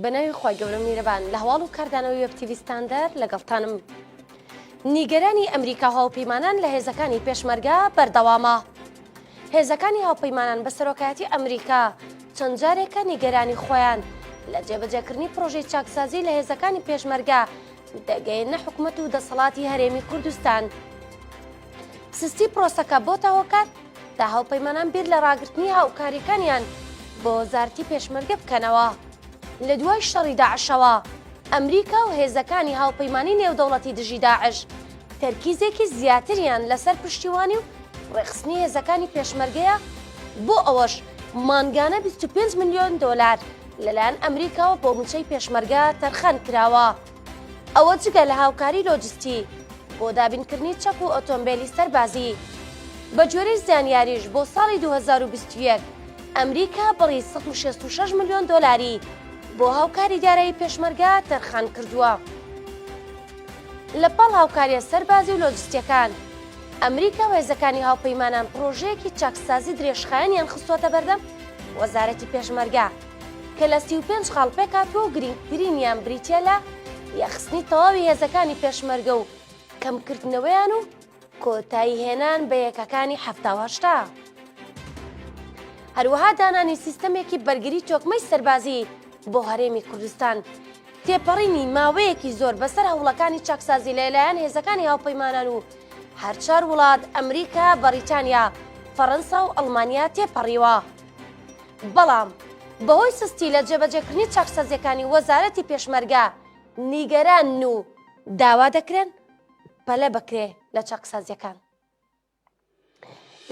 بەناوی خۆی گەورە میرەبان لە هەواڵ و کاردانەوەی وێب تیڤی ستاندەرد لەگەڵتانم. نیگەرانی ئەمریکا هاوپەیمانان لە هێزەکانی پێشمەرگە بەردەوامە. هێزەکانی هاوپەیمانان بە سەرۆکایەتی ئەمریکا چەند جارێکە نیگەرانی خۆیان لە جێبەجێکردنی پرۆژەی چاکسازی لە هێزەکانی پێشمەرگە دەگەیەنە حکوومەت و دەسەڵاتی هەرێمی کوردستان. سستی پرۆسەکە بۆتە هۆکار تا هاوپەیمانان بیر لە ڕاگررتنی هاوکاریەکانیان بۆ وەزارەتی پێشمەرگە بکەنەوە. لە دوای شەڕی داعشەوە ئەمریکا و هێزەکانی هاوپەیمانی نێودەوڵەتی دژی داعش تەرکیزێکی زیاتریان لەسەر پشتیوانی و ڕێخستنی هێزەکانی پێشمەرگەیە بۆ ئەوەش مانگانە 25 ملیۆن دۆلار لەلایەن ئەمریکاوە بۆ موچەی پێشمەرگە تەرخان کراوە. ئەوە جگە لە هاوکاری لۆجستی بۆ دابینکردنی چەک و ئۆتۆمبیلی سەربازی. بە جۆرەی زانیاریش بۆ ساڵی 2021 ئەمریکا بڕی 166 ملیۆن دۆلاری بۆ هاوکاری دارایی پێشمەرگە تەرخان کردووە. لە پاڵ هاوکاریە سەربازی و لۆجستیەکان ئەمریکا و هێزەکانی هاوپەیمانان پرۆژەیەکی چاکسازی درێژخایەنیان خستوەتە بەردەم وەزارەتی پێشمەرگە کە لە 35 خاڵ پێکاتوە و گرنگترینیان بریتە لە یەخستنی تەواوی هێزەکانی پێشمەرگە و کەمکردنەوەیان و کۆتایی هێنان بە یەکەکانی 1970. هەروەها دانانی سیستەمێکی بەرگری تۆکمەی سەربازی بۆ هەرێمی کوردستان تێپەڕینی ماوەیەکی زۆر بەسەر هەوڵەکانی چاکسازی لەلایەن هێزەکانی هاوپەیمانان و هەر چار وڵات ئەمریکا، بەریتانیا، فەڕەنسا و ئەڵمانیا تێپەڕیوە. بەڵام بەهۆی سستی لە جێبەجێکردنی چاکسازیەکانی وەزارەتی پێشمەرگە نیگەران و داوا دەکرێن پەلە بکرێ لە چاکسازیەکان.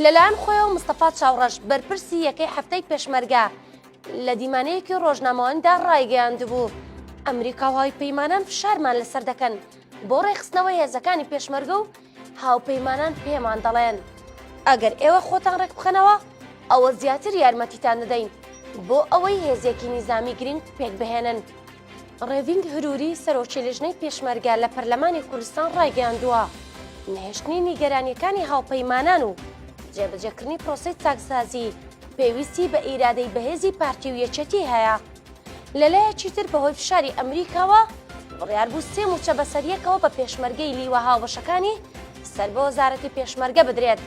لەلایەن خۆیەوە مستەفا چاوڕەش بەرپرسی یەکەی هەفتەی پێشمەرگە لە دیمانەیەکی ڕۆژنامەوەندا ڕایگەیاندبوو ئەمریکا و هاوپەیمانان فشارمان لەسەر دەکەن بۆ ڕێخستنەوەی هێزەکانی پێشمەرگە و هاوپەیمانان پێمان دەڵێن ئەگەر ئێوە خۆتان ڕێک بخەنەوە ئەوە زیاتر یارمەتیتان دەدەین بۆ ئەوەی هێزێکی نیزامی گرنگ پێک بهێنن. ڕێڤینگ هروری سەرۆکی لێژنەی پێشمەرگە لە پەرلەمانی کوردستان ڕایگەیاندووە نهێشتنی نیگەرانیەکانی هاوپەیمانان و جێبەجێکردنی پرۆسەی چاکسازی پێویستی بە ئیرادەی بەهێزی پارتی و یەکێتی هەیە. لەلایەکی تر بەهۆی فشاری ئەمریکاوە بڕیاربوو 3 موچە بەسەریەکەوە بە پێشمەرگەی لیوە هاوبەشەکانی سەر بە وەزارەتی پێشمەرگە بدرێت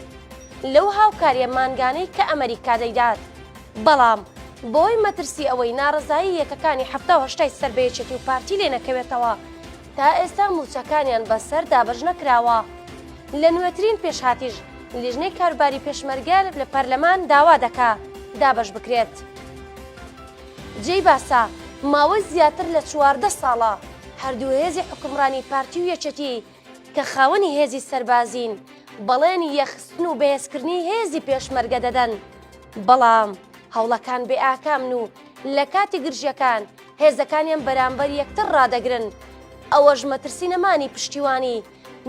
لەو هاوکاریە مانگانەی کە ئەمریکا دەیدات. بەڵام بۆی مەترسی ئەوەی ناڕزایی یەکەکانی 1970 سەر بە یەکێتی و پارتی لێ نەکەوێتەوە تا ئێستا موچەکانیان بەسەر دابەش نەکراوە. لە نوێترین پێشهاتیش لیژنەی کاروباری پێشمەرگە لە پەرلەمان داوا دەکا دابەش بکرێت. جێی باسا ماوەی زیاتر لە 14 ساڵە هەردوو هێزی حکومڕانی پارتی و یەکێتی کە خاوەنی هێزی سەربازین بەڵێنی یەخستن و بەهێزکردنی هێزی پێشمەرگە دەدەن. بەڵام هەوڵەکان بێ ئاکامن و لە کاتی گرژیەکان هێزەکانیان بەرامبەر یەکتر ڕادەگرن. ئەوەش مەترسینەمانی پشتیوانی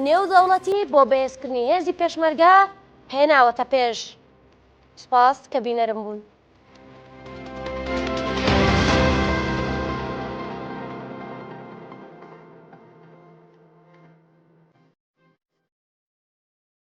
نێودەوڵەتی بۆ بەهێزکردنی هێزی پێشمەرگە هێناوەتە پێش. سپاس کە بینەرم بوون.